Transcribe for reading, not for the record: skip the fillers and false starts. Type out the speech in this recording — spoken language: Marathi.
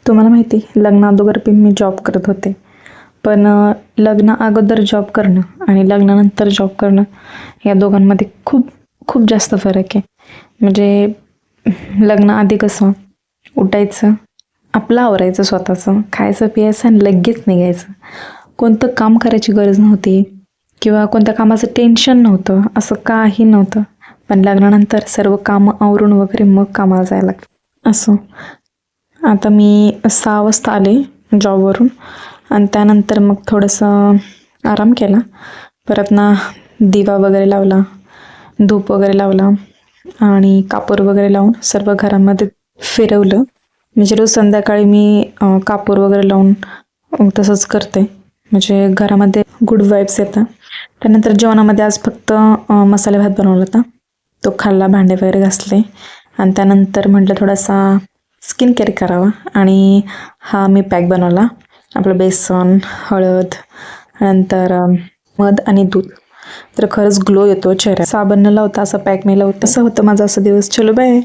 तुम्हाला माहिती लग्ना अगोदर पण मी जॉब करत होते. पण लग्ना अगोदर जॉब करणं आणि लग्नानंतर जॉब करणं या दोघांमध्ये खूप खूप जास्त फरक आहे. म्हणजे लग्नाआधी कसं उठायचं, आपलं आवरायचं स्वतःचं, खायचं प्यायचं आणि लगेच निघायचं. कोणतं काम करायची गरज नव्हती किंवा कोणत्या कामाचं टेन्शन नव्हतं, असं काही नव्हतं. पण लग्नानंतर सर्व कामं आवरून वगैरे मग कामाला जायला लागतं. असं आता मी 6 वाजता आले जॉबवरून आणि त्यानंतर मग थोडंसं आराम केला. परत ना दिवा वगैरे लावला, धूप वगैरे लावला आणि कापूर वगैरे लावून सर्व घरामध्ये फिरवलं. म्हणजे रोज संध्याकाळी मी कापूर वगैरे लावून तसंच करते. म्हणजे घरामध्ये गुड वाईब्स येतात. त्यानंतर जेवणामध्ये आज फक्त मसाले भात बनवला होता. तो खाल्ला, भांडे वगैरे घासले आणि त्यानंतर म्हटलं थोडासा स्किन केअर करावा आणि हा मी पॅक बनवला. आपलं बेसन, हळद, नंतर मध आणि दूध. तर खरंच ग्लो येतो चेहऱ्यात. साबण न लावता असं पॅक मी लावते. असं होतं माझा असा दिवस. चलो बाय.